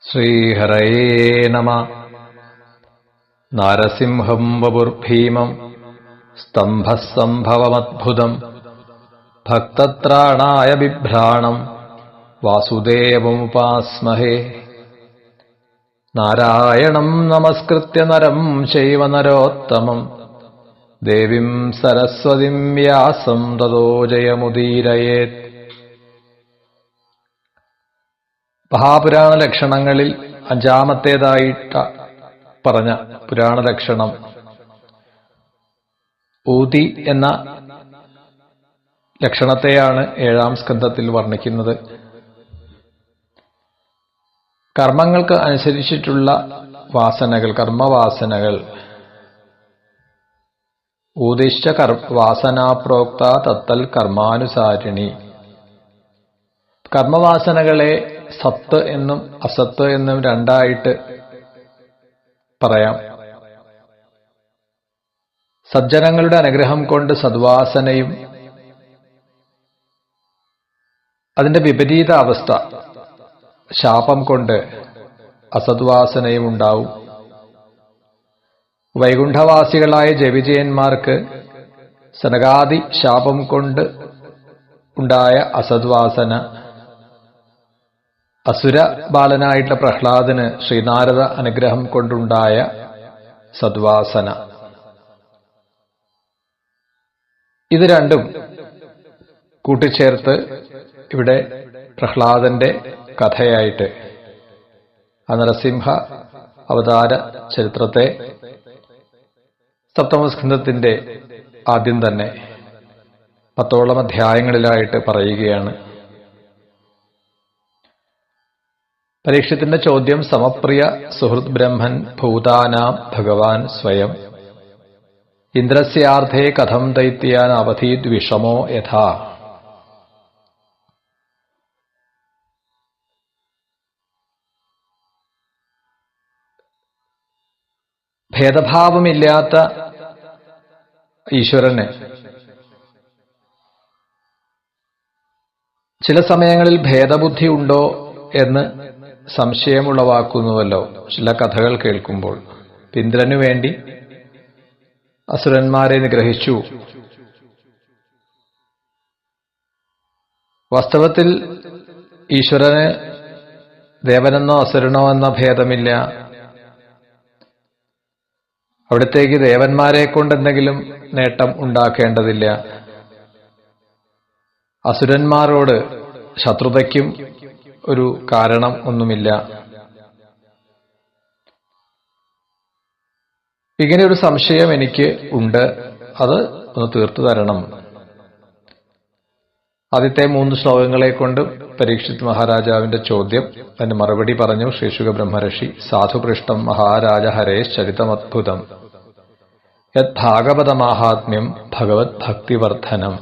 ശ്രീഹരയേ നമ. നാരസിംഹം വപുർഭീമം സ്തംഭസ്സംഭവമദ്ഭുതം ഭക്തത്രാണായ ബിഭ്രാണം വാസുദേവമുപാസ്മഹേ. നാരായണം നമസ്കൃത്യ നരം ചൈവ നരോത്തമം ദേവീം സരസ്വതിം വ്യാസം തതോ ജയമുദീരയേത്. മഹാപുരാണ ലക്ഷണങ്ങളിൽ അഞ്ചാമത്തേതായിട്ട് പറഞ്ഞ പുരാണ ലക്ഷണം ഊതി എന്ന ലക്ഷണത്തെയാണ് 7-ാം സ്കന്ധത്തിൽ വർണ്ണിക്കുന്നത്. കർമ്മങ്ങൾക്ക് അനുസരിച്ചിട്ടുള്ള വാസനകൾ, കർമ്മവാസനകൾ. ഊദിശ്ച വാസനാപ്രോക്ത തത്തൽ കർമാനുസാരിണി. കർമ്മവാസനകളെ സത്ത് എന്നും അസത്ത് എന്നും രണ്ടായിട്ട് പറയാം. സജ്ജനങ്ങളുടെ അനുഗ്രഹം കൊണ്ട് സദ്വാസനയും അതിന്റെ വിപരീത അവസ്ഥ ശാപം കൊണ്ട് അസദ്വാസനയും ഉണ്ടാവും. വൈകുണ്ഠവാസികളായ ജവിജയന്മാർക്ക് സനകാദി ശാപം കൊണ്ട് ഉണ്ടായ അസദ്വാസന, അസുര ബാലനായിട്ടുള്ള പ്രഹ്ലാദന് ശ്രീനാരദ അനുഗ്രഹം കൊണ്ടുണ്ടായ സദ്വാസന. ഇത് രണ്ടും കൂട്ടിച്ചേർത്ത് ഇവിടെ പ്രഹ്ലാദന്റെ കഥയായിട്ട് ആ നരസിംഹ അവതാര ചരിത്രത്തെ സപ്തമസ്കന്ധത്തിന്റെ ആദ്യം തന്നെ 10ഓളം അധ്യായങ്ങളിലായിട്ട് പറയുകയാണ്. പരീക്ഷത്തിന്റെ ചോദ്യം: സമപ്രിയ സുഹൃത് ബ്രഹ്മൻ ഭൂതാനാം ഭഗവാൻ സ്വയം ഇന്ദ്രസ്യാർത്ഥേ കഥം ദൈത്യാൻ അവധീത് വിഷമോ യഥാ. ഭേദഭാവമില്ലാത്ത ഈശ്വരന് ചില സമയങ്ങളിൽ ഭേദബുദ്ധി ഉണ്ടോ എന്ന് സംശയമുളവാക്കുന്നുവല്ലോ ചില കഥകൾ കേൾക്കുമ്പോൾ. ഇന്ദ്രനു വേണ്ടി അസുരന്മാരെ നിഗ്രഹിച്ചു. വാസ്തവത്തിൽ ഈശ്വരന് ദേവനെന്നോ അസുരനോ എന്ന ഭേദമില്ല. അവിടത്തേക്ക് ദേവന്മാരെ കൊണ്ട് എന്തെങ്കിലും നേട്ടം ഉണ്ടാക്കേണ്ടതില്ല. അസുരന്മാരോട് ശത്രുതയ്ക്കും ഒരു കാരണം ഒന്നുമില്ല. ഇങ്ങനെ ഒരു സംശയം എനിക്ക് ഉണ്ട്, അത് ഒന്ന് തീർത്തു തരണം. ആദ്യത്തെ 3 ശ്ലോകങ്ങളെ കൊണ്ട് പരീക്ഷിത് മഹാരാജാവിന്റെ ചോദ്യം, അതിന് മറുപടി പറഞ്ഞു ശ്രീശുക ബ്രഹ്മർഷി. സാധുപൃഷ്ടം മഹാരാജ ഹരേശ് ചരിതമദ്ഭുതം യത് ഭാഗവതമാഹാത്മ്യം ഭഗവത് ഭക്തിവർദ്ധനം.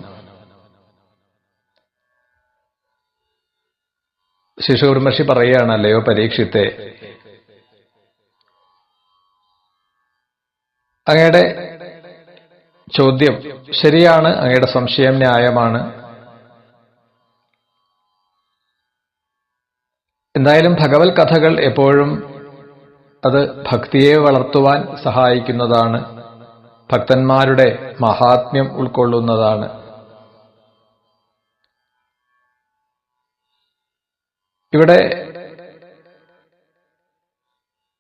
ശ്രീശുക ബ്രഹ്മർഷി പറയുകയാണ്, അല്ലയോ പരീക്ഷിത്തെ, അങ്ങയുടെ ചോദ്യം ശരിയാണ്, അങ്ങയുടെ സംശയം ന്യായമാണ്. എന്തായാലും ഭഗവത് കഥകൾ എപ്പോഴും അത് ഭക്തിയെ വളർത്തുവാൻ സഹായിക്കുന്നതാണ്, ഭക്തന്മാരുടെ മഹാത്മ്യം ഉൾക്കൊള്ളുന്നതാണ്. ഇവിടെ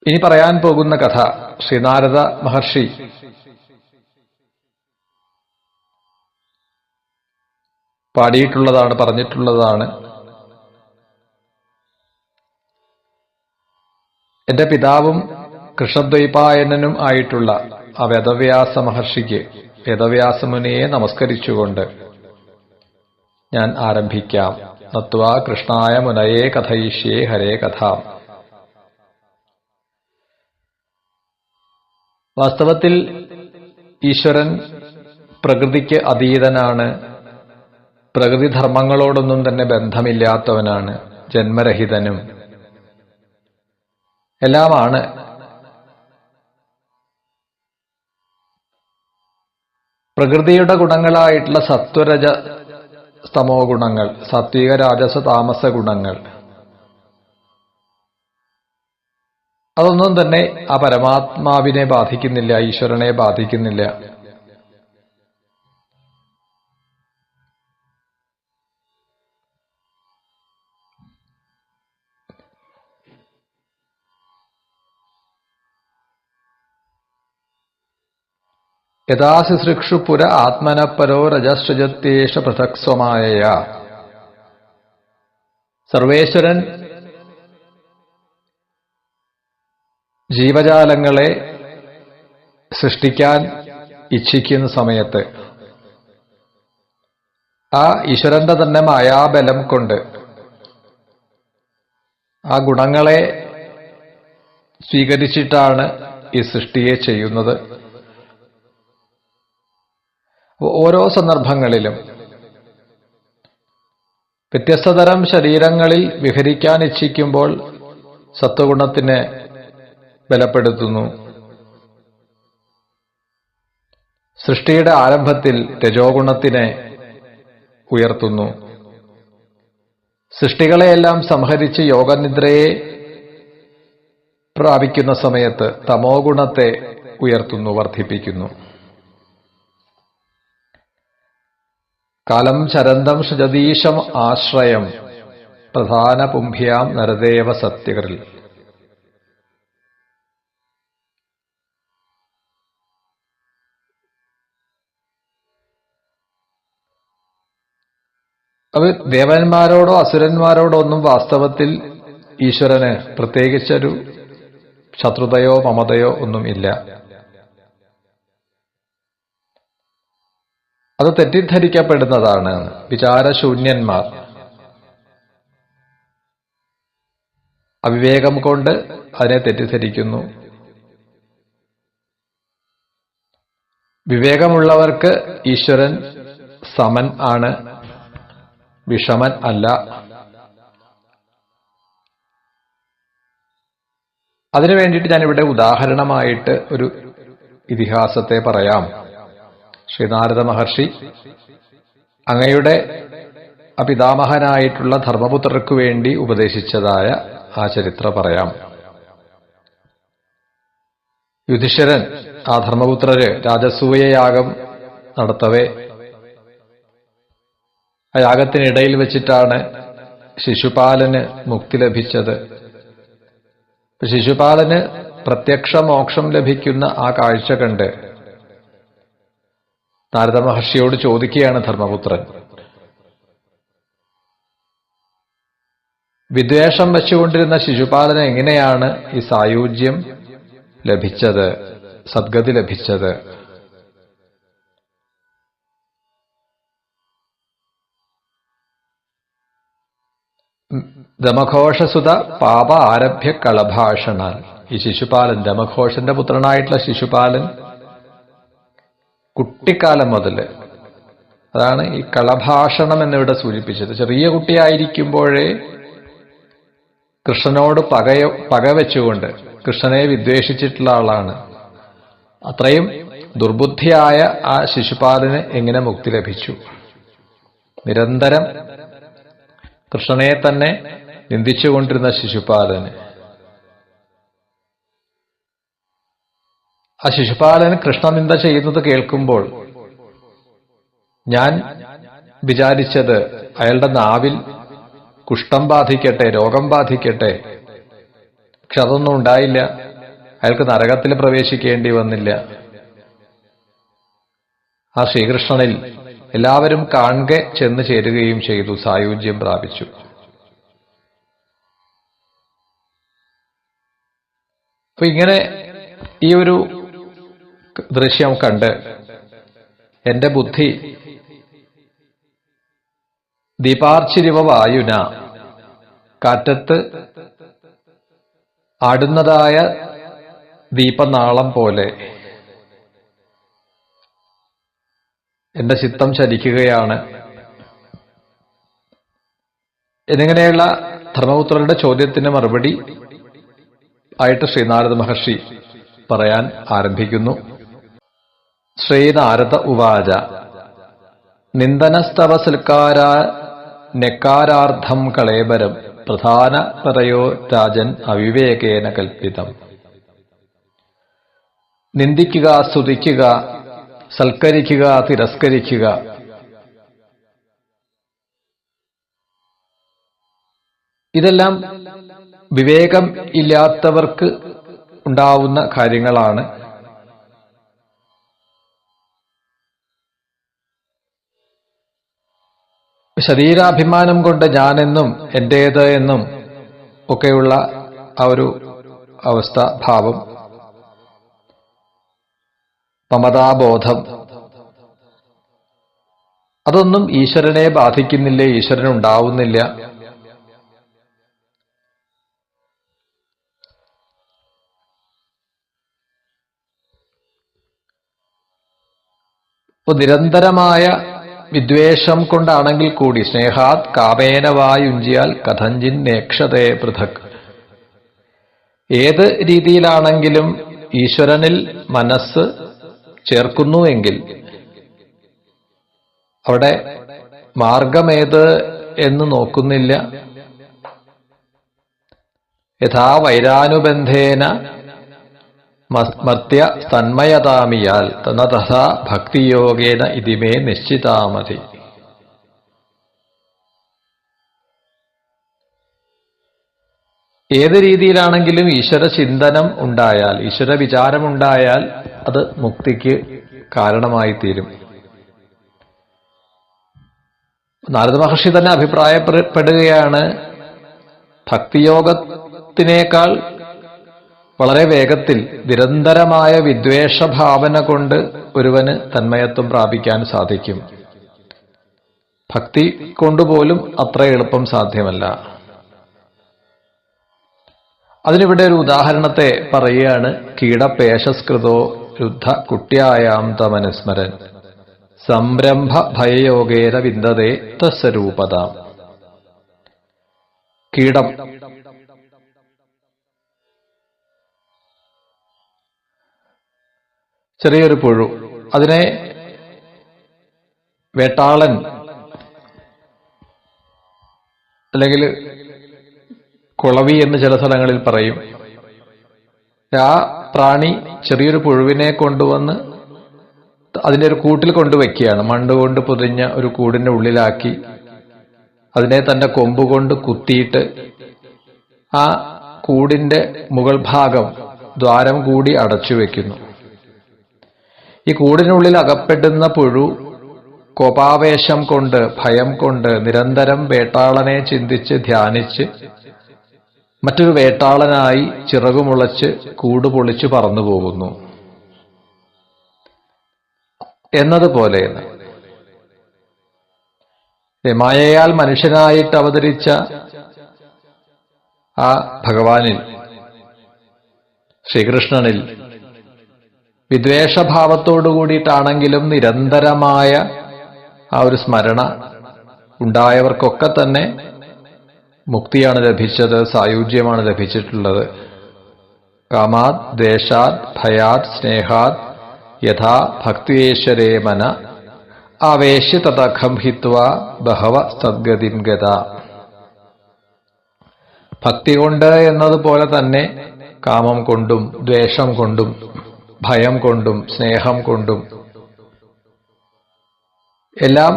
ഇനി പറയാൻ പോകുന്ന കഥ ശ്രീനാരദ മഹർഷി പാടിയിട്ടുള്ളതാണ്, പറഞ്ഞിട്ടുള്ളതാണ്. എന്റെ പിതാവും കൃഷ്ണദ്വൈപായനനും ആയിട്ടുള്ള ആ വേദവ്യാസ മഹർഷിക്ക്, വേദവ്യാസമുനിയെ നമസ്കരിച്ചുകൊണ്ട് ഞാൻ ആരംഭിക്കാം. നത്വാ കൃഷ്ണായ മുനയേ കഥയിഷ്യേ ഹരേ കഥാം. വാസ്തവത്തിൽ ഈശ്വരൻ പ്രകൃതിക്ക് അതീതനാണ്, പ്രകൃതിധർമ്മങ്ങളോടൊന്നും തന്നെ ബന്ധമില്ലാത്തവനാണ്, ജന്മരഹിതനും എല്ലാമാണ്. പ്രകൃതിയുടെ ഗുണങ്ങളായിട്ടുള്ള സത്വരജ തമോ ഗുണങ്ങൾ, സാത്വിക രാജസ താമസ ഗുണങ്ങൾ, അതൊന്നും തന്നെ ആ പരമാത്മാവിനെ ബാധിക്കുന്നില്ല, ഈശ്വരനെ ബാധിക്കുന്നില്ല. യഥാ ശുശ്രൂഷു പുര ആത്മനപരോ രജസൃജത്യേഷ പൃഥക് സ്വമായ. സർവേശ്വരൻ ജീവജാലങ്ങളെ സൃഷ്ടിക്കാൻ ഇച്ഛിക്കുന്ന സമയത്ത് ആ ഈശ്വരന്റെ തന്നെ മായാബലം കൊണ്ട് ആ ഗുണങ്ങളെ സ്വീകരിച്ചിട്ടാണ് ഈ സൃഷ്ടിയെ ചെയ്യുന്നത്. ഓരോ സന്ദർഭങ്ങളിലും വ്യത്യസ്തതരം ശരീരങ്ങളിൽ വിഹരിക്കാൻ ഇച്ഛിക്കുമ്പോൾ സത്വഗുണത്തിനെ ബലപ്പെടുത്തുന്നു. സൃഷ്ടിയുടെ ആരംഭത്തിൽ രജോഗുണത്തിനെ ഉയർത്തുന്നു. സൃഷ്ടികളെയെല്ലാം സംഹരിച്ച് യോഗനിദ്രയെ പ്രാപിക്കുന്ന സമയത്ത് തമോ ഗുണത്തെ ഉയർത്തുന്നു, വർദ്ധിപ്പിക്കുന്നു. കാലം ചരന്തം സൃജതീശം ആശ്രയം പ്രധാന പുംഭ്യാം നരദേവ സത്യകരിൽ. അത് ദേവന്മാരോടോ അസുരന്മാരോടോ ഒന്നും വാസ്തവത്തിൽ ഈശ്വരന് പ്രത്യേകിച്ചൊരു ശത്രുതയോ മമതയോ ഒന്നും ഇല്ല. അത് തെറ്റിദ്ധരിക്കപ്പെടുന്നതാണ്. വിചാരശൂന്യന്മാർ അവിവേകം കൊണ്ട് അതിനെ തെറ്റിദ്ധരിക്കുന്നു. വിവേകമുള്ളവർക്ക് ഈശ്വരൻ സമൻ ആണ്, വിഷമൻ അല്ല. അതിനു വേണ്ടിയിട്ട് ഞാനിവിടെ ഉദാഹരണമായിട്ട് ഒരു ഇതിഹാസത്തെ പറയാം. ശ്രീനാരദ മഹർഷി അങ്ങയുടെ പിതാമഹനായിട്ടുള്ള ധർമ്മപുത്രർക്ക് വേണ്ടി ഉപദേശിച്ചതായ ആ ചരിത്രം പറയാം. യുധിഷ്ഠിരൻ ആ ധർമ്മപുത്രര് രാജസൂയയാഗം നടത്തവേ ആ യാഗത്തിനിടയിൽ വെച്ചിട്ടാണ് ശിശുപാലന് മുക്തി ലഭിച്ചത്. ശിശുപാലന് പ്രത്യക്ഷ മോക്ഷം ലഭിക്കുന്ന ആ കാഴ്ച കണ്ട് നാരദ മഹർഷിയോട് ചോദിക്കുകയാണ് ധർമ്മപുത്രൻ, വിദ്വേഷം വെച്ചുകൊണ്ടിരുന്ന ശിശുപാലന് എങ്ങനെയാണ് ഈ സായുജ്യം ലഭിച്ചത്, സദ്ഗതി ലഭിച്ചത്? ദമഘോഷസുത പാപ ആരഭ്യ കളഭാഷണാൽ. ഈ ശിശുപാലൻ, ദമഘോഷന്റെ പുത്രനായിട്ടുള്ള ശിശുപാലൻ കുട്ടിക്കാലം മുതൽ, അതാണ് ഈ കളഭാഷണം എന്നിവിടെ സൂചിപ്പിച്ചത്, ചെറിയ കുട്ടിയായിരിക്കുമ്പോഴേ കൃഷ്ണനോട് പകവെച്ചുകൊണ്ട് കൃഷ്ണനെ വിദ്വേഷിച്ചിട്ടുള്ള ആളാണ്. അത്രയും ദുർബുദ്ധിയായ ആ ശിശുപാലന് എങ്ങനെ മുക്തി ലഭിച്ചു? നിരന്തരം കൃഷ്ണനെ തന്നെ നിന്ദിച്ചുകൊണ്ടിരുന്ന ശിശുപാലന്, ആ ശിശുപാലൻ കൃഷ്ണനിന്ദ ചെയ്യുന്നത് കേൾക്കുമ്പോൾ ഞാൻ വിചാരിച്ചത് അയാളുടെ നാവിൽ കുഷ്ഠം ബാധിക്കട്ടെ, രോഗം ബാധിക്കട്ടെ. പക്ഷെ അതൊന്നും ഉണ്ടായില്ല. അയാൾക്ക് നരകത്തിൽ പ്രവേശിക്കേണ്ടി വന്നില്ല. ആ ശ്രീകൃഷ്ണനിൽ എല്ലാവരും കാണെ ചെന്ന് ചേരുകയും ചെയ്തു, സായുജ്യം പ്രാപിച്ചു. അപ്പൊ ഇങ്ങനെ ഈ ഒരു ദൃശ്യം കണ്ട് എന്റെ ബുദ്ധി ദീപാർച്ചിരിവ വായുന, കാറ്റത്ത് ആടുന്നതായ ദീപനാളം പോലെ എന്റെ ചിത്തം ചലിക്കുകയാണ്. എന്നിങ്ങനെയുള്ള ധർമ്മപുത്രരുടെ ചോദ്യത്തിന് മറുപടി ആയിട്ട് ശ്രീനാരദ മഹർഷി പറയാൻ ആരംഭിക്കുന്നു. ശ്രീനാരദ ഉവാച നിന്ദനസ്തവ സൽക്കാര നെക്കാരാർത്ഥം കളേബരം പ്രധാന പറയോ രാജൻ അവിവേകേന കൽപ്പിതം. നിന്ദിക്കുക, സ്തുതിക്കുക, സൽക്കരിക്കുക, തിരസ്കരിക്കുക, ഇതെല്ലാം വിവേകം ഇല്ലാത്തവർക്ക് ഉണ്ടാവുന്ന കാര്യങ്ങളാണ്. ശരീരാഭിമാനം കൊണ്ട് ഞാനെന്നും എന്റേത് എന്നും ഒക്കെയുള്ള ആ ഒരു അവസ്ഥ, ഭാവം, മമതാബോധം, അതൊന്നും ഈശ്വരനെ ബാധിക്കുന്നില്ല, ഈശ്വരൻ ഉണ്ടാവുന്നില്ല. നിരന്തരമായ വിദ്വേഷം കൊണ്ടാണെങ്കിൽ കൂടി, സ്നേഹാത് കാമേന വായുഞ്ചിയാൽ കഥഞ്ചിൻ നേക്ഷതേ പൃഥക്, ഏത് രീതിയിലാണെങ്കിലും ഈശ്വരനിൽ മനസ്സ് ചേർക്കുന്നുവെങ്കിൽ അവിടെ മാർഗമേത് എന്ന് നോക്കുന്നില്ല. യഥാ വൈരാനുബന്ധേന മർത്യ തന്മയതാമിയാൽ തഥാ ഭക്തിയോഗേന ഇതിമേ നിശ്ചിതാമതി. ഏത് രീതിയിലാണെങ്കിലും ഈശ്വര ചിന്തനം ഉണ്ടായാൽ, ഈശ്വര വിചാരമുണ്ടായാൽ അത് മുക്തിക്ക് കാരണമായി തീരും. നാരദ മഹർഷി തന്നെ അഭിപ്രായപ്പെടുകയാണ്, ഭക്തിയോഗത്തിനേക്കാൾ വളരെ വേഗത്തിൽ നിരന്തരമായ വിദ്വേഷഭാവന കൊണ്ട് ഒരുവന് തന്മയത്വം പ്രാപിക്കാൻ സാധിക്കും. ഭക്തി കൊണ്ടുപോലും അത്ര എളുപ്പം സാധ്യമല്ല. അതിനിവിടെ ഒരു ഉദാഹരണത്തെ പറയുകയാണ്. കീടപേശസ്കൃതോ രുദ്ധ കുട്ട്യായാം തമനുസ്മരൻ സംരംഭ ഭയയോഗേന വിന്ദതേ തസ്വരൂപതാം. കീടം, ചെറിയൊരു പുഴു, അതിനെ വേട്ടാളൻ അല്ലെങ്കിൽ കുളവി എന്ന് ചില സ്ഥലങ്ങളിൽ പറയും. ആ പ്രാണി ചെറിയൊരു പുഴുവിനെ കൊണ്ടുവന്ന് അതിൻ്റെ ഒരു കൂട്ടിൽ കൊണ്ടുവയ്ക്കുകയാണ്. മണ്ണുകൊണ്ട് പൊതിഞ്ഞ ഒരു കൂടിൻ്റെ ഉള്ളിലാക്കി അതിനെ തൻ്റെ കൊമ്പുകൊണ്ട് കുത്തിയിട്ട് ആ കൂടിൻ്റെ മുകൾ ഭാഗം ദ്വാരം കൂടി അടച്ചു വയ്ക്കുന്നു. ഈ കൂടിനുള്ളിൽ അകപ്പെടുന്ന പുഴു കോപാവേശം കൊണ്ട്, ഭയം കൊണ്ട് നിരന്തരം വേട്ടാളനെ ചിന്തിച്ച് ധ്യാനിച്ച് മറ്റൊരു വേട്ടാളനായി ചിറകുമുളച്ച് കൂട് പൊളിച്ചു പറന്നു പോകുന്നു എന്നതുപോലെ മായയാൽ മനുഷ്യനായിട്ട് അവതരിച്ച ആ ഭഗവാനിൽ, ശ്രീകൃഷ്ണനിൽ വിദ്വേഷഭാവത്തോടു കൂടിയിട്ടാണെങ്കിലും നിരന്തരമായ ആ ഒരു സ്മരണ ഉണ്ടായവർക്കൊക്കെ തന്നെ മുക്തിയാണ് ലഭിച്ചത്, സായുജ്യമാണ് ലഭിച്ചിട്ടുള്ളത്. കാമാത് ദ്വേഷാത് ഭയാത് സ്നേഹാത് യഥാ ഭക്തിയേശ്വരേ മന ആവേശ്യ തഥഖം ഹിത്വാ ബഹവ സദ്ഗതിം ഗത. ഭക്തി കൊണ്ട് എന്നതുപോലെ തന്നെ കാമം കൊണ്ടും ദ്വേഷം കൊണ്ടും ഭയം കൊണ്ടും സ്നേഹം കൊണ്ടും എല്ലാം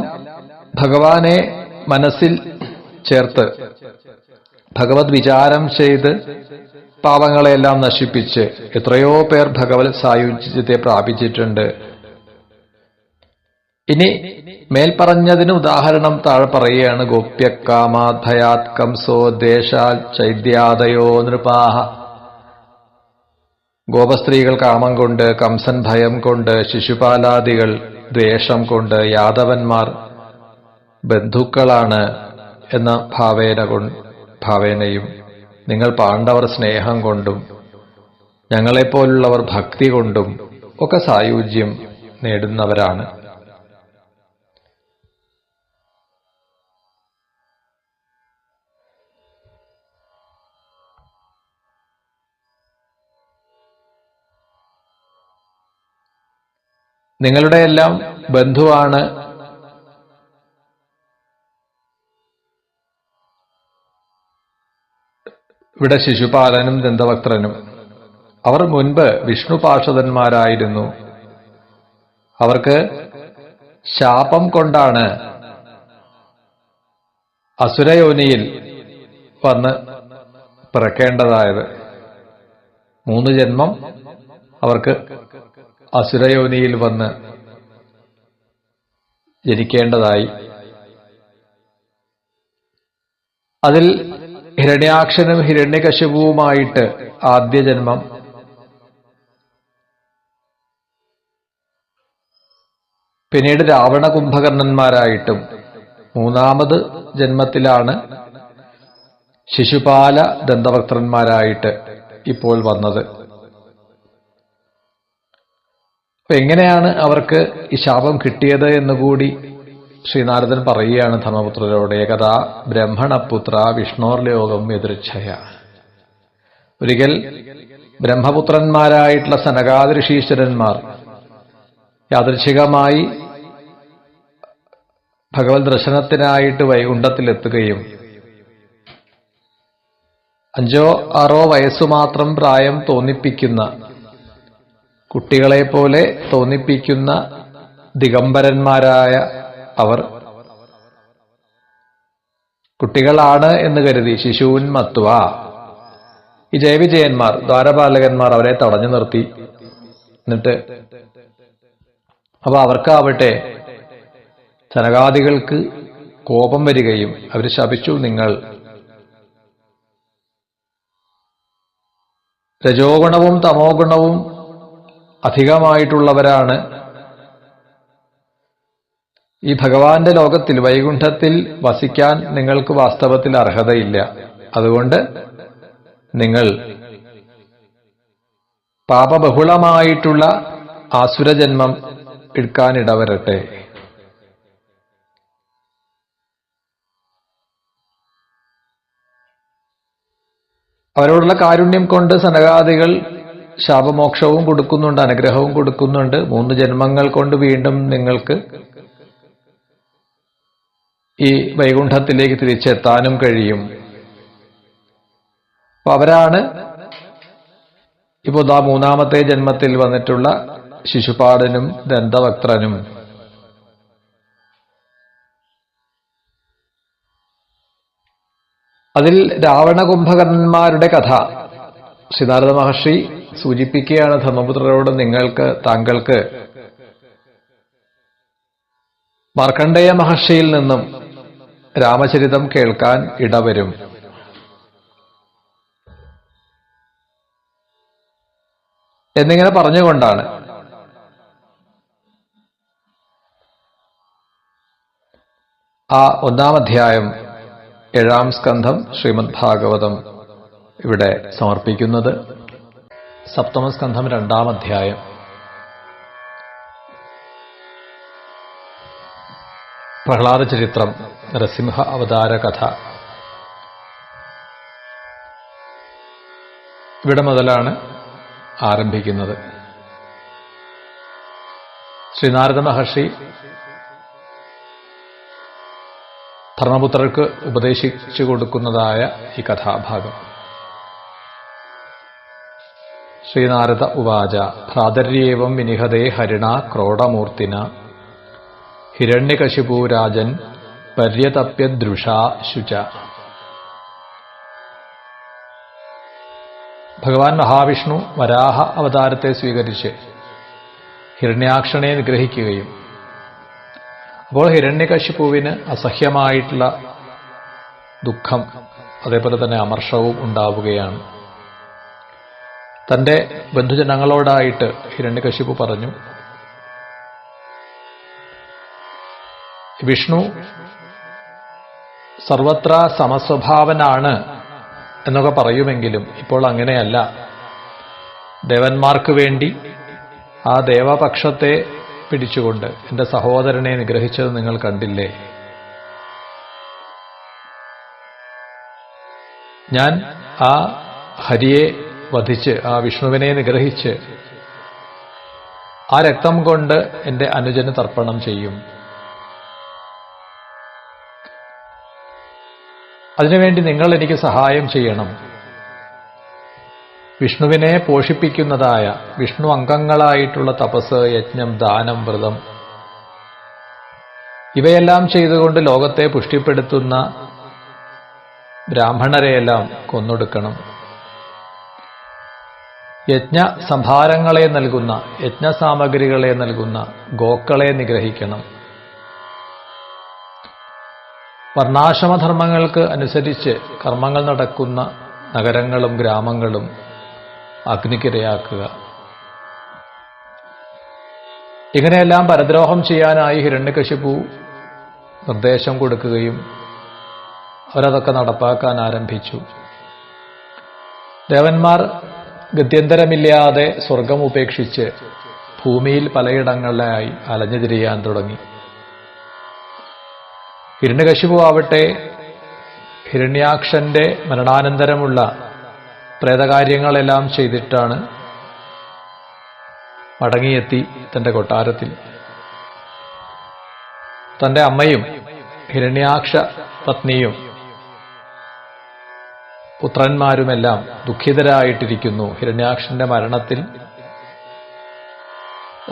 ഭഗവാനെ മനസ്സിൽ ചേർത്ത് ഭഗവത് വിചാരം ചെയ്ത് പാപങ്ങളെല്ലാം നശിപ്പിച്ച് എത്രയോ പേർ ഭഗവത് സായുജ്യത്തെ പ്രാപിച്ചിട്ടുണ്ട്. ഇനി മേൽപ്പറഞ്ഞതിന് ഉദാഹരണം താഴെ പറയുകയാണ്. ഗോപ്യകാമാത് ഭയാത് കംസോ ദ്വേഷാൽ ചൈദ്യാദയോ നൃപാഹ. ഗോപസ്ത്രീകൾ കാമം കൊണ്ട്, കംസൻ ഭയം കൊണ്ട്, ശിശുപാലാദികൾ ദ്വേഷം കൊണ്ട്, യാദവന്മാർ ബന്ധുക്കളാണ് എന്ന ഭാവേനയും, നിങ്ങൾ പാണ്ഡവർ സ്നേഹം കൊണ്ടും ഞങ്ങളെപ്പോലുള്ളവർ ഭക്തി കൊണ്ടും ഒക്കെ സായുജ്യം നേടുന്നവരാണ്. നിങ്ങളുടെ എല്ലാം ബന്ധുവാണ് ഇവിടെ ശിശുപാലനും ദന്തവക്ത്രനും. അവർ മുൻപ് വിഷ്ണു പാർഷദന്മാരായിരുന്നു. അവർക്ക് ശാപം കൊണ്ടാണ് അസുരയോനിയിൽ വന്ന് പിറക്കേണ്ടതായത്. 3 ജന്മം അവർക്ക് അസുരയോനിയിൽ വന്ന് ജനിക്കേണ്ടതായി. അതിൽ ഹിരണ്യാക്ഷനും ഹിരണ്യകശിപുവുമായിട്ട് ആദ്യ ജന്മം, പിന്നീട് രാവണ കുംഭകർണന്മാരായിട്ടും, 3ാമത് ജന്മത്തിലാണ് ശിശുപാല ദന്തവക്ത്രന്മാരായിട്ട് ഇപ്പോൾ വന്നത്. അപ്പൊ എങ്ങനെയാണ് അവർക്ക് ഈ ശാപം കിട്ടിയത് എന്നുകൂടി ശ്രീനാരദൻ പറയുകയാണ് ധർമ്മപുത്രരോട്. ഏകദാ ബ്രഹ്മണപുത്ര വിഷ്ണോർലോകം യദൃച്ഛയ. ഒരിക്കൽ ബ്രഹ്മപുത്രന്മാരായിട്ടുള്ള സനകാദി ഋഷീശ്വരന്മാർ യാദൃച്ഛികമായി ഭഗവത് ദർശനത്തിനായിട്ട് വൈകുണ്ഠത്തിലെത്തുകയും 5-6 വയസ്സുമാത്രം പ്രായം തോന്നിപ്പിക്കുന്ന, കുട്ടികളെപ്പോലെ തോന്നിപ്പിക്കുന്ന ദിഗംബരന്മാരായ അവർ കുട്ടികളാണ് എന്ന് കരുതി ശിശൂൻ മത്വ ഈ ജയവിജയന്മാർ, ദ്വാരപാലകന്മാർ അവരെ തടഞ്ഞു നിർത്തി. എന്നിട്ട് അപ്പൊ അവർക്കാവട്ടെ സനകാദികൾക്ക് കോപം വരികയും അവർ ശപിച്ചു, നിങ്ങൾ രജോ ഗുണവും തമോ ഗുണവും അധികമായിട്ടുള്ളവരാണ്. ഈ ഭഗവാന്റെ ലോകത്തിൽ വൈകുണ്ഠത്തിൽ വസിക്കാൻ നിങ്ങൾക്ക് വാസ്തവത്തിൽ അർഹതയില്ല. അതുകൊണ്ട് നിങ്ങൾ പാപബഹുളമായിട്ടുള്ള ആസുരജന്മം എടുക്കാനിടവരട്ടെ. അവരോടുള്ള കാരുണ്യം കൊണ്ട് സനകാദികൾ ശാപമോക്ഷവും കൊടുക്കുന്നുണ്ട്, അനുഗ്രഹവും കൊടുക്കുന്നുണ്ട്. 3 ജന്മങ്ങൾ കൊണ്ട് വീണ്ടും നിങ്ങൾക്ക് ഈ വൈകുണ്ഠത്തിലേക്ക് തിരിച്ചെത്താനും കഴിയും. അപ്പൊ അവരാണ് ഇപ്പോ 3ാമത്തെ ജന്മത്തിൽ വന്നിട്ടുള്ള ശിശുപാലനും ദന്തവക്ത്രനും. അതിൽ രാവണ കുംഭകർണന്മാരുടെ കഥ ശ്രീനാരദ മഹർഷി സൂചിപ്പിക്കുകയാണ് ധർമ്മപുത്രരോട്. താങ്കൾക്ക് മാർക്കണ്ഡേയ മഹർഷിയിൽ നിന്നും രാമചരിതം കേൾക്കാൻ ഇടവരും. എന്നിങ്ങനെ പറഞ്ഞുകൊണ്ടാണ് ആ 1-ാം അധ്യായം 7-ാം സ്കന്ധം ശ്രീമദ് ഭാഗവതം ഇവിടെ സമർപ്പിക്കുന്നത്. 7-ാം സ്കന്ധം 2-ാം അധ്യായം. പ്രഹ്ലാദ ചരിത്രം, നരസിംഹ അവതാര കഥ. ഇവിടെ മുതലാണ് ആരംഭിക്കുന്നത്. ശ്രീനാരദ മഹർഷി ധർമ്മപുത്രർക്ക് ഉപദേശിച്ചു കൊടുക്കുന്നതായ ഈ കഥാഭാഗം. ശ്രീനാരദ ഉവാച ഭ്രാതര്യേവം വിനിഹതേ ഹരിണ ക്രോഡമൂർത്തിന ഹിരണ്യകശിപൂരാജൻ പര്യതപ്യദ്രുഷാ ശുച. ഭഗവാൻ മഹാവിഷ്ണു വരാഹ അവതാരത്തെ സ്വീകരിച്ച് ഹിരണ്യാക്ഷനെ നിഗ്രഹിക്കുകയും അപ്പോൾ ഹിരണ്യകശിപുവിന് അസഹ്യമായിട്ടുള്ള ദുഃഖം, അതേപോലെ തന്നെ അമർഷവും ഉണ്ടാവുകയാണ്. തന്റെ ബന്ധുജനങ്ങളോടായിട്ട് ഹിരണ്യകശിപു പറഞ്ഞു, വിഷ്ണു സർവത്ര സമസ്വഭാവനാണ് എന്നൊക്കെ പറയുമെങ്കിലും ഇപ്പോൾ അങ്ങനെയല്ല. ദേവന്മാർക്ക് വേണ്ടി ആ ദേവപക്ഷത്തെ പിടിച്ചുകൊണ്ട് എന്റെ സഹോദരനെ നിഗ്രഹിച്ചത് നിങ്ങൾ കണ്ടില്ലേ? ഞാൻ ആ ഹരിയെ വധിച്ച്, ആ വിഷ്ണുവിനെ നിഗ്രഹിച്ച് ആ രക്തം കൊണ്ട് എന്റെ അനുജന് തർപ്പണം ചെയ്യും. അതിനുവേണ്ടി നിങ്ങൾ എനിക്ക് സഹായം ചെയ്യണം. വിഷ്ണുവിനെ പോഷിപ്പിക്കുന്നതായ വിഷ്ണു അംഗങ്ങളായിട്ടുള്ള തപസ്, യജ്ഞം, ദാനം, വ്രതം ഇവയെല്ലാം ചെയ്തുകൊണ്ട് ലോകത്തെ പുഷ്ടിപ്പെടുത്തുന്ന ബ്രാഹ്മണരെയെല്ലാം കൊന്നൊടുക്കണം. യജ്ഞ സംഭാരങ്ങളെ നൽകുന്ന, യജ്ഞസാമഗ്രികളെ നൽകുന്ന ഗോക്കളെ നിഗ്രഹിക്കണം. വർണ്ണാശ്രമധർമ്മങ്ങൾക്ക് അനുസരിച്ച് കർമ്മങ്ങൾ നടക്കുന്ന നഗരങ്ങളും ഗ്രാമങ്ങളും അഗ്നിക്കിരയാക്കുക. ഇങ്ങനെയെല്ലാം പരദ്രോഹം ചെയ്യാനായി ഹിരണ്യകശിപു നിർദ്ദേശം കൊടുക്കുകയും അവരതൊക്കെ നടപ്പാക്കാൻ ആരംഭിച്ചു. ദേവന്മാർ ഗത്യന്തരമില്ലാതെ സ്വർഗം ഉപേക്ഷിച്ച് ഭൂമിയിൽ പലയിടങ്ങളിലായി അലഞ്ഞുതിരിയാൻ തുടങ്ങി. ഹിരണ്യകശിപു ആവട്ടെ ഹിരണ്യാക്ഷന്റെ മരണാനന്തരമുള്ള പ്രേതകാര്യങ്ങളെല്ലാം ചെയ്തിട്ടാണ് മടങ്ങിയെത്തി തന്റെ കൊട്ടാരത്തിൽ. തന്റെ അമ്മയും ഹിരണ്യാക്ഷ പത്നിയും പുത്രന്മാരുമെല്ലാം ദുഃഖിതരായിട്ടിരിക്കുന്നു. ഹിരണ്യാക്ഷന്റെ മരണത്തിൽ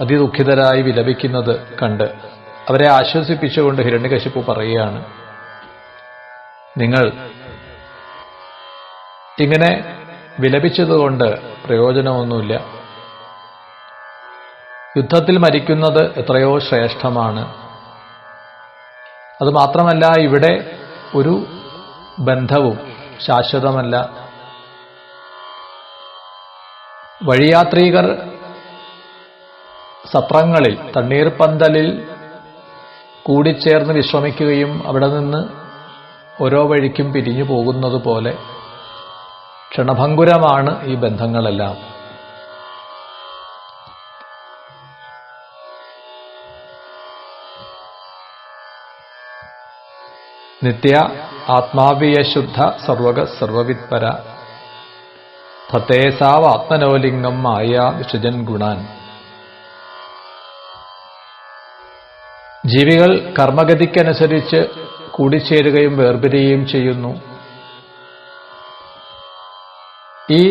അതിദുഃഖിതരായി വിലപിക്കുന്നത് കണ്ട് അവരെ ആശ്വസിപ്പിച്ചുകൊണ്ട് ഹിരണ്യകശിപു പറയുകയാണ്, നിങ്ങൾ ഇങ്ങനെ വിലപിച്ചതുകൊണ്ട് പ്രയോജനമൊന്നുമില്ല. യുദ്ധത്തിൽ മരിക്കുന്നത് എത്രയോ ശ്രേഷ്ഠമാണ്. അതുമാത്രമല്ല, ഇവിടെ ഒരു ബന്ധവും ശാശ്വതമല്ല. വഴിയാത്രികർ സത്രങ്ങളിൽ, തണ്ണീർപ്പന്തലിൽ കൂടിച്ചേർന്ന് വിശ്രമിക്കുകയും അവിടെ നിന്ന് ഓരോ വഴിക്കും പിരിഞ്ഞു പോകുന്നത് പോലെ ക്ഷണഭംഗുരമാണ് ഈ ബന്ധങ്ങളെല്ലാം. നിത്യ ആത്മാവിയശുദ്ധ സർവക സർവവിത്പര തത്തേസാവാത്മനോലിംഗം മായ വിസൃജൻ ഗുണാൻ. ജീവികൾ കർമ്മഗതിക്കനുസരിച്ച് കൂടിച്ചേരുകയും വേർപിരിയുകയും ചെയ്യുന്നു. ഈ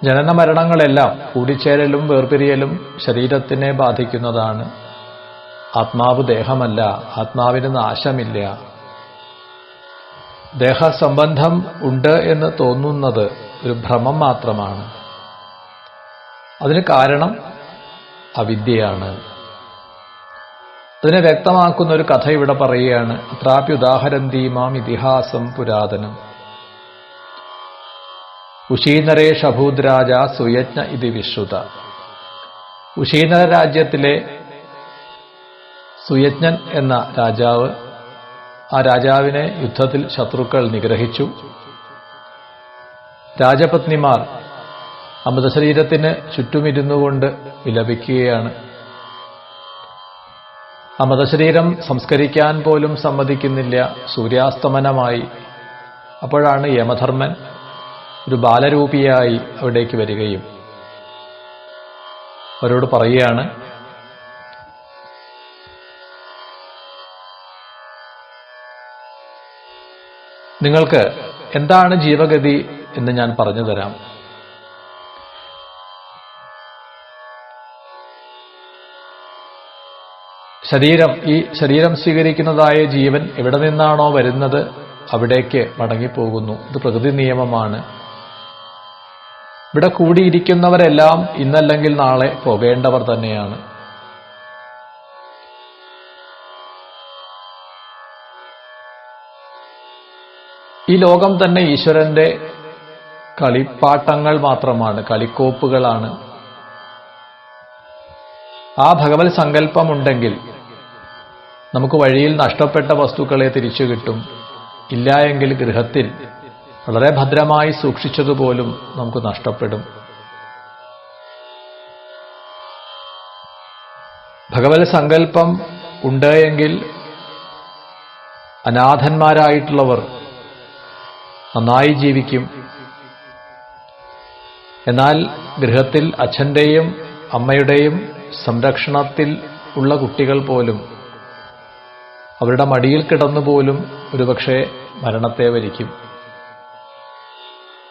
ജനനമരണങ്ങളെല്ലാം, കൂടിച്ചേരലും വേർപിരിയലും ശരീരത്തിനെ ബാധിക്കുന്നതാണ്. ആത്മാവ് ദേഹമല്ല, ആത്മാവിന് നാശമില്ല. ദേഹസംബന്ധം ഉണ്ട് എന്ന് തോന്നുന്നത് ഒരു ഭ്രമം മാത്രമാണ്. അതിന് കാരണം അവിദ്യയാണ്. അതിനെ വ്യക്തമാക്കുന്ന ഒരു കഥ ഇവിടെ പറയുകയാണ്. അത്രാപ്യുദാഹരന്തീമാം ഇതിഹാസം പുരാതനം. ഉശീനരേഷ അഭൂദ്രാജ സുയജ്ഞ ഇതി വിശ്രുത. ഉശീനര രാജ്യത്തിലെ സുയജ്ഞൻ എന്ന രാജാവ്, ആ രാജാവിനെ യുദ്ധത്തിൽ ശത്രുക്കൾ നിഗ്രഹിച്ചു. രാജപത്നിമാർ അമൃതശരീരത്തിന് ചുറ്റുമിരുന്നുകൊണ്ട് വിലപിക്കുകയാണ്. അമൃതശരീരം സംസ്കരിക്കാൻ പോലും സമ്മതിക്കുന്നില്ല. സൂര്യാസ്തമനമായി. അപ്പോഴാണ് യമധർമ്മൻ ഒരു ബാലരൂപിയായി അവിടേക്ക് വരികയും അവരോട് പറയുകയാണ്, നിങ്ങൾക്ക് എന്താണ് ജീവഗതി എന്ന് ഞാൻ പറഞ്ഞു തരാം. ഈ ശരീരം സ്വീകരിക്കുന്നതായ ജീവൻ എവിടെ നിന്നാണോ വരുന്നത് അവിടേക്ക് മടങ്ങിപ്പോകുന്നു. ഇത് പ്രകൃതി നിയമമാണ്. ഇവിടെ കൂടിയിരിക്കുന്നവരെല്ലാം ഇന്നല്ലെങ്കിൽ നാളെ പോകേണ്ടവർ തന്നെയാണ്. ഈ ലോകം തന്നെ ഈശ്വരന്റെ കളിപ്പാട്ടങ്ങൾ മാത്രമാണ്, കളിക്കോപ്പുകളാണ്. ആ ഭഗവത് സങ്കല്പമുണ്ടെങ്കിൽ നമുക്ക് വഴിയിൽ നഷ്ടപ്പെട്ട വസ്തുക്കളെ തിരിച്ചു കിട്ടും. ഇല്ല എങ്കിൽ ഗൃഹത്തിൽ വളരെ ഭദ്രമായി സൂക്ഷിച്ചതുപോലും നമുക്ക് നഷ്ടപ്പെടും. ഭഗവത് സങ്കല്പം ഉണ്ട് എങ്കിൽ അനാഥന്മാരായിട്ടുള്ളവർ നന്നായി ജീവിക്കും. എന്നാൽ ഗൃഹത്തിൽ അച്ഛന്റെയും അമ്മയുടെയും സംരക്ഷണത്തിൽ ഉള്ള കുട്ടികൾ പോലും അവരുടെ മടിയിൽ കിടന്നുപോലും ഒരുപക്ഷെ മരണത്തെ വരിക്കും.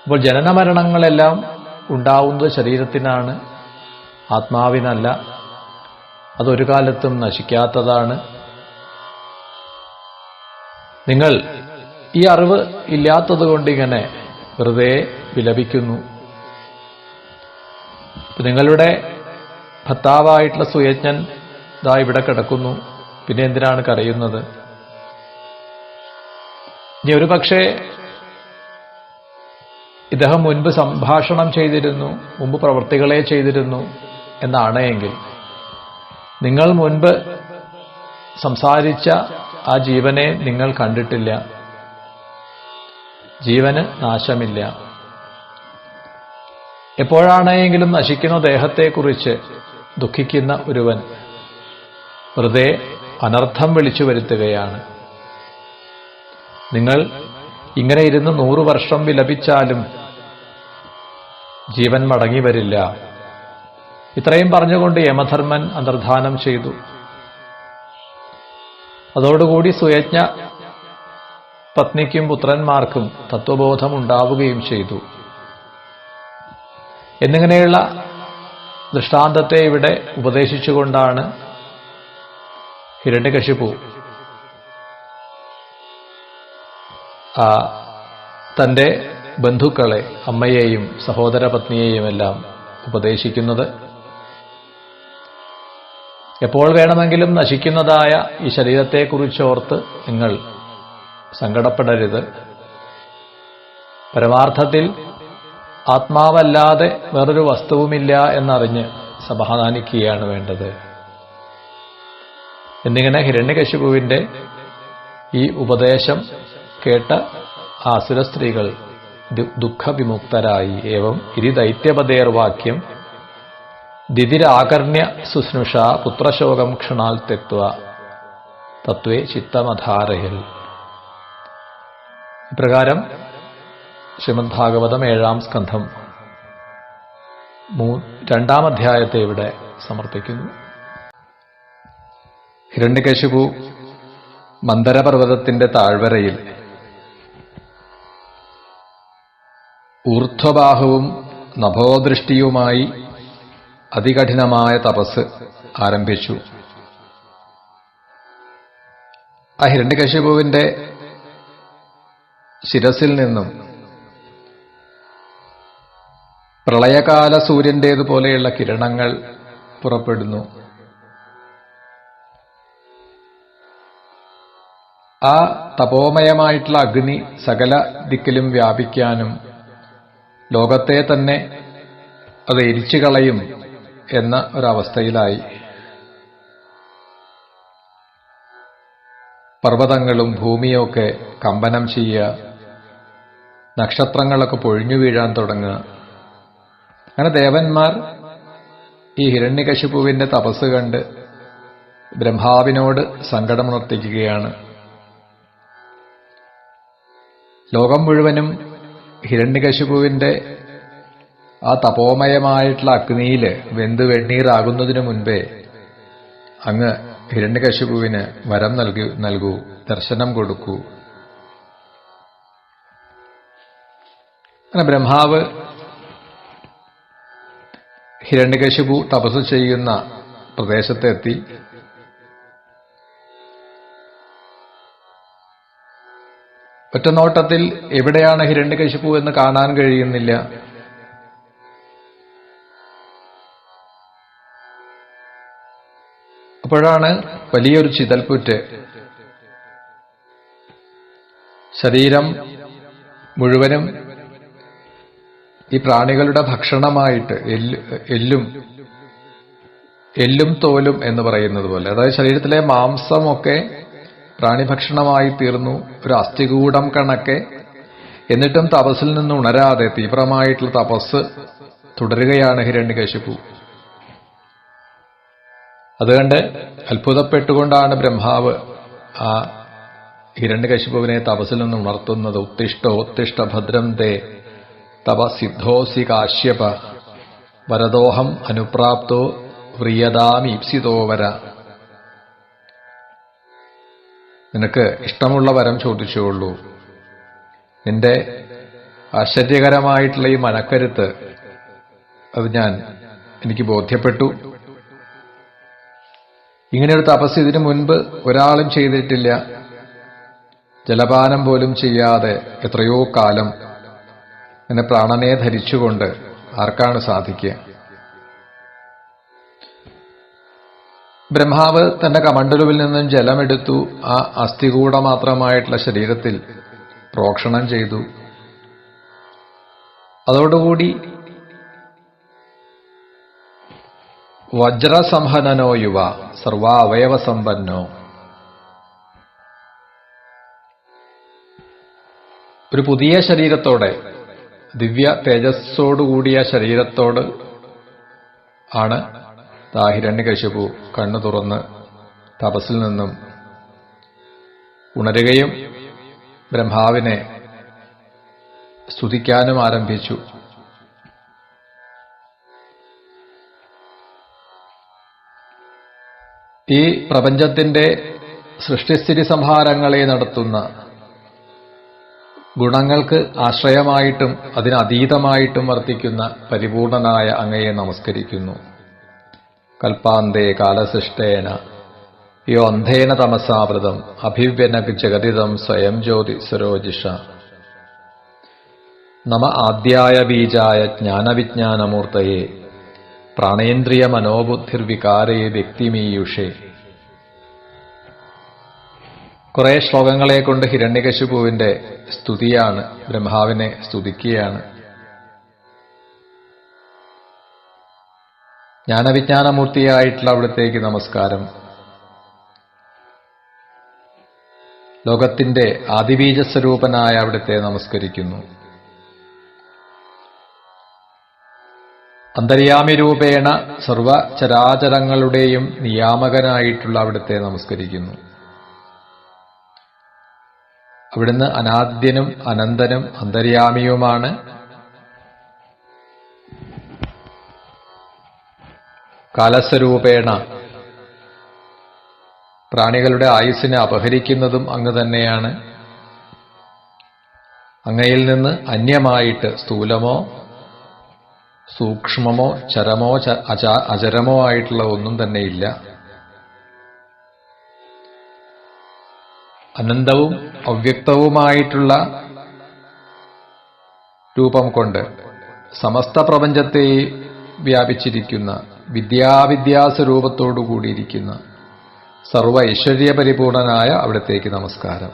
അപ്പോൾ ജനനമരണങ്ങളെല്ലാം ഉണ്ടാവുന്നത് ശരീരത്തിനാണ്, ആത്മാവിനല്ല. അതൊരു കാലത്തും നശിക്കാത്തതാണ്. നിങ്ങൾ ഈ അറിവ് ഇല്ലാത്തതുകൊണ്ട് ഇങ്ങനെ വെറുതെ വിലപിക്കുന്നു. നിങ്ങളുടെ ഭർത്താവായിട്ടുള്ള സുയജ്ഞൻ ദാ ഇവിടെ കിടക്കുന്നു, പിന്നെ എന്തിനാണ് കരയുന്നത്? ഇനി ഒരു പക്ഷേ ഇദ്ദേഹം മുൻപ് സംഭാഷണം ചെയ്തിരുന്നു, മുമ്പ് പ്രവൃത്തികളെ ചെയ്തിരുന്നു എന്നാണ് എങ്കിൽ, നിങ്ങൾ മുൻപ് സംസാരിച്ച ആ ജീവനെ നിങ്ങൾ കണ്ടിട്ടില്ല. ജീവന് നാശമില്ല. എപ്പോഴാണെങ്കിലും നശിക്കുന്ന ദേഹത്തെക്കുറിച്ച് ദുഃഖിക്കുന്ന ഒരുവൻ വെറുതെ അനർത്ഥം വിളിച്ചു വരുത്തുകയാണ്. നിങ്ങൾ ഇങ്ങനെ ഇരുന്ന് 100 വർഷം വിലപിച്ചാലും ജീവൻ മടങ്ങി വരില്ല. ഇത്രയും പറഞ്ഞുകൊണ്ട് യമധർമ്മൻ അന്തർധാനം ചെയ്തു. അതോടുകൂടി സുയജ്ഞ പത്നിക്കും പുത്രന്മാർക്കും തത്വബോധം ഉണ്ടാവുകയും ചെയ്തു. എന്നിങ്ങനെയുള്ള ദൃഷ്ടാന്തത്തെ ഇവിടെ ഉപദേശിച്ചുകൊണ്ടാണ് ഹിരണ്യകശിപു തന്റെ ബന്ധുക്കളെ, അമ്മയെയും സഹോദരപത്നിയെയും എല്ലാം ഉപദേശിക്കുന്നത്. എപ്പോൾ വേണമെങ്കിലും നശിക്കുന്നതായ ഈ ശരീരത്തെക്കുറിച്ചോർത്ത് നിങ്ങൾ സങ്കടപ്പെടരുത്. പരമാർത്ഥത്തിൽ ആത്മാവല്ലാതെ വേറൊരു വസ്തുവുമില്ല എന്നറിഞ്ഞ് സമാധാനിക്കുകയാണ് വേണ്ടത്. എന്നിങ്ങനെ ഹിരണ്യകശിപുവിന്റെ ഈ ഉപദേശം കേട്ട ആസുര സ്ത്രീകൾ ദുഃഖവിമുക്തരായി. ഏവം ഇതി ദൈത്യപതേർവാക്യം ദിതിരാകർണ്യ സുസ്നുഷ പുത്രശോകം ക്ഷണാൽ തെക്വ തത്വേ ചിത്തമധാരയൽ. ഇപ്രകാരം ശ്രീമദ് ഭാഗവതം 7-ാം സ്കന്ധം 2-ാം അധ്യായത്തെ ഇവിടെ സമർപ്പിക്കുന്നു. ഹിരണ്യകശിപു മന്ദരപർവ്വതത്തിന്റെ താഴ്വരയിൽ ഊർധ്വബാഹുവും നഭോദൃഷ്ടിയുമായി അതികഠിനമായ തപസ് ആരംഭിച്ചു. ആ ഹിരണ്യകശിപുവിന്റെ ശിരസിൽ നിന്നും പ്രളയകാല സൂര്യന്റേതുപോലെയുള്ള കിരണങ്ങൾ പുറപ്പെടുന്നു. ആ തപോമയമായിട്ടുള്ള അഗ്നി സകല ദിക്കിലും വ്യാപിക്കാനും ലോകത്തെ തന്നെ അത് എരിച്ചു കളയും എന്ന ഒരവസ്ഥയിലായി. പർവ്വതങ്ങളും ഭൂമിയൊക്കെ കമ്പനം ചെയ്യുക, നക്ഷത്രങ്ങളൊക്കെ പൊഴിഞ്ഞു വീഴാൻ തുടങ്ങുക. അങ്ങനെ ദേവന്മാർ ഈ ഹിരണ്യകശിപുവിന്റെ തപസ് കണ്ട് ബ്രഹ്മാവിനോട് സങ്കടമുണർത്തിക്കുകയാണ്. ലോകം മുഴുവനും ഹിരണ്യകശിപുവിന്റെ ആ തപോമയമായിട്ടുള്ള അഗ്നിയിൽ വെന്ത് വെണ്ണീറാകുന്നതിനു മുൻപേ അങ്ങ് ഹിരണ്യകശിപുവിന് വരം നൽകൂ, ദർശനം കൊടുക്കൂ. അങ്ങനെ ബ്രഹ്മാവ് ഹിരണ്യകശിപു തപസ് ചെയ്യുന്ന പ്രദേശത്തെത്തി. ഒറ്റനോട്ടത്തിൽ എവിടെയാണ് ഹിരണ്യകശിപു എന്ന് കാണാൻ കഴിയുന്നില്ല. അപ്പോഴാണ് വലിയൊരു ചിതൽപുറ്റ് ശരീരം മുഴുവനും ഈ പ്രാണികളുടെ ഭക്ഷണമായിട്ട് എല്ലും തോലും എന്ന് പറയുന്നത് പോലെ, അതായത് ശരീരത്തിലെ മാംസമൊക്കെ പ്രാണിഭക്ഷണമായി തീർന്നു, ഒരു അസ്ഥികൂടം കണക്കെ. എന്നിട്ടും തപസ്സിൽ നിന്ന് ഉണരാതെ തീവ്രമായിട്ടുള്ള തപസ് തുടരുകയാണ് ഹിരണ്യകശിപു. അതുകൊണ്ട് അത്ഭുതപ്പെട്ടുകൊണ്ടാണ് ബ്രഹ്മാവ് ആ ഹിരണ്യകശിപുവിനെ തപസ്സിൽ നിന്ന് ഉണർത്തുന്നത്. ഉത്തിഷ്ഠ ഭദ്രം തേ തപ സിദ്ധോസി കാശ്യപ വരദോഹം അനുപ്രാപ്തോ വ്രിയതാമീപ്സിതോവര. നിനക്ക് ഇഷ്ടമുള്ള വരം ചോദിച്ചുകൊള്ളൂ. നിന്റെ ആശ്ചര്യകരമായിട്ടുള്ള ഈ മനക്കരുത്ത് അത് എനിക്ക് ബോധ്യപ്പെട്ടു. ഇങ്ങനെയൊരു തപസ് ഇതിനു മുൻപ് ഒരാളും ചെയ്തിട്ടില്ല. ജലപാനം പോലും ചെയ്യാതെ എത്രയോ കാലം എന്നെ പ്രാണനെ ധരിച്ചുകൊണ്ട് ആർക്കാണ് സാധിക്കുക? ബ്രഹ്മാവ് തന്റെ കമണ്ഡലുവിൽ നിന്നും ജലമെടുത്തു ആ അസ്ഥികൂടമാത്രമായിട്ടുള്ള ശരീരത്തിൽ പ്രോക്ഷണം ചെയ്തു. അതോടുകൂടി വജ്രസംഹനനോ യുവ സർവാവയവസമ്പന്നോ, ഒരു പുതിയ ശരീരത്തോടെ, ദിവ്യ തേജസ്സോടുകൂടിയ ശരീരത്തോട് ആണ് ഹിരണ്യകശിപു കണ്ണു തുറന്ന് തപസ്സിൽ നിന്നും ഉണരുകയും ബ്രഹ്മാവിനെ സ്തുതിക്കാനും ആരംഭിച്ചു. ഈ പ്രപഞ്ചത്തിന്റെ സൃഷ്ടിസ്ഥിതി സംഹാരങ്ങളെ നടത്തുന്ന, ഗുണങ്ങൾക്ക് ആശ്രയമായിട്ടും അതിനതീതമായിട്ടും വർത്തിക്കുന്ന പരിപൂർണനായ അങ്ങയെ നമസ്കരിക്കുന്നു. കൽപ്പാന്തേ കാലസൃഷ്ടേന യോ അന്ധേന തമസാവൃതം അഭിവ്യനക് ജഗതിതം സ്വയം ജ്യോതി സരോജിഷ. നമ ആദ്യായ ബീജായ ജ്ഞാനവിജ്ഞാനമൂർത്തയേ പ്രാണേന്ദ്രിയ മനോബുദ്ധിർവികാരേ വ്യക്തിമീയുഷേ. കുറെ ശ്ലോകങ്ങളെ കൊണ്ട് ഹിരണ്യകശിപുവിന്റെ സ്തുതിയാണ്, ബ്രഹ്മാവിനെ സ്തുതിക്കുകയാണ്. ജ്ഞാനവിജ്ഞാനമൂർത്തിയായിട്ടുള്ള അവിടത്തേക്ക് നമസ്കാരം. ലോകത്തിന്റെ ആദിബീജസ്വരൂപനായ അവിടുത്തെ നമസ്കരിക്കുന്നു. അന്തര്യാമി രൂപേണ സർവചരാചരങ്ങളുടെയും നിയാമകനായിട്ടുള്ള അവിടുത്തെ നമസ്കരിക്കുന്നു. അവിടുന്ന് അനാദ്യനും അനന്തനും അന്തര്യാമിയുമാണ്. കാലസ്വരൂപേണ പ്രാണികളുടെ ആയുസ്സിനെ അപഹരിക്കുന്നതും അങ്ങ് തന്നെയാണ്. അങ്ങയിൽ നിന്ന് അന്യമായിട്ട് സ്ഥൂലമോ സൂക്ഷ്മമോ ചരമോ അചരമോ ആയിട്ടുള്ള ഒന്നും തന്നെയില്ല. അനന്തവും അവ്യക്തവുമായിട്ടുള്ള രൂപം കൊണ്ട് സമസ്ത പ്രപഞ്ചത്തെ വ്യാപിച്ചിരിക്കുന്ന, വിദ്യാവിദ്യാസ്വരൂപത്തോടുകൂടിയിരിക്കുന്ന സർവ ഐശ്വര്യപരിപൂർണനായ അവിടത്തേക്ക് നമസ്കാരം.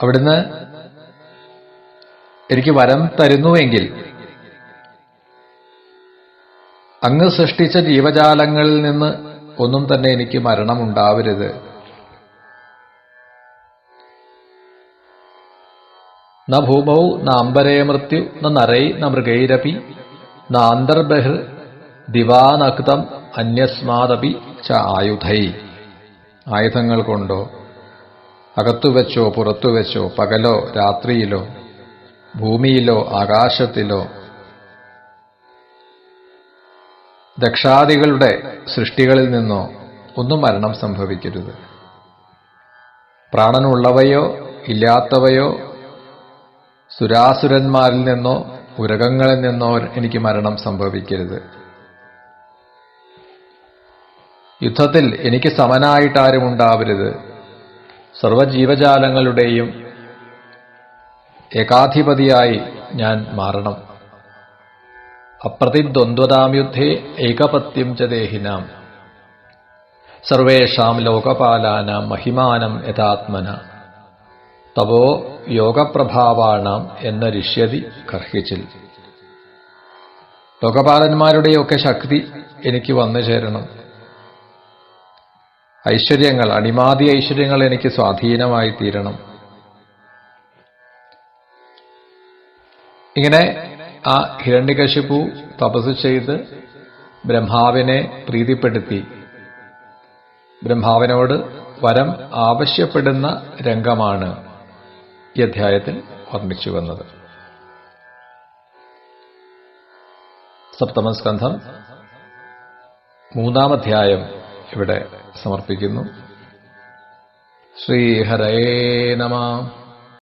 അവിടുന്ന് എനിക്ക് വരം തരുന്നുവെങ്കിൽ അങ്ങ് സൃഷ്ടിച്ച ജീവജാലങ്ങളിൽ നിന്ന് ഒന്നും തന്നെ എനിക്ക് മരണമുണ്ടാവരുത്. ന ഭൂമൗ നാംബരേ മൃത്യു നരൈ ന മൃഗൈരപി നാന്തർബഹിർ ദിവാനക്തം അന്യസ്മാദപി ച ആയുധൈ. ആയുധങ്ങൾ കൊണ്ടോ അകത്തുവെച്ചോ പുറത്തുവെച്ചോ, പകലോ രാത്രിയിലോ, ഭൂമിയിലോ ആകാശത്തിലോ, ദക്ഷാദികളുടെ സൃഷ്ടികളിൽ നിന്നോ ഒന്നും മരണം സംഭവിക്കരുത്. പ്രാണനുള്ളവയോ ഇല്ലാത്തവയോ, സുരാസുരന്മാരിൽ നിന്നോ ഉരകങ്ങളിൽ നിന്നോ എനിക്ക് മരണം സംഭവിക്കരുത്. യുദ്ധത്തിൽ എനിക്ക് സമനായിട്ടാരും ഉണ്ടാവരുത്. സർവജീവജാലങ്ങളുടെയും ഏകാധിപതിയായി ഞാൻ മാറണം. അപ്രതിദ്വന്ദ്വതാം യുദ്ധേ ഏകപത്യം ച ദേഹിനാം സർവേഷാം ലോകപാലാനാം മഹിമാനം യഥാത്മന തവോ യോഗപ്രഭാവാണാം എന്നരിഷ്യതി കർഹിച്ചിൽ. ലോകപാലന്മാരുടെയൊക്കെ ശക്തി എനിക്ക് വന്നു ചേരണം. ഐശ്വര്യങ്ങൾ, അണിമാതി ഐശ്വര്യങ്ങൾ എനിക്ക് സ്വാധീനമായി തീരണം. ഇങ്ങനെ ആ ഹിരണ്യകശിപു തപസ് ചെയ്ത് ബ്രഹ്മാവിനെ പ്രീതിപ്പെടുത്തി ബ്രഹ്മാവിനോട് വരം ആവശ്യപ്പെടുന്ന രംഗമാണ് ഈ അധ്യായത്തിൽ വർണ്ണിച്ചു വന്നത്. സപ്തമസ്കന്ധം 3-ാം അധ്യായം ഇവിടെ സമർപ്പിക്കുന്നു. ശ്രീഹരേ നമഃ.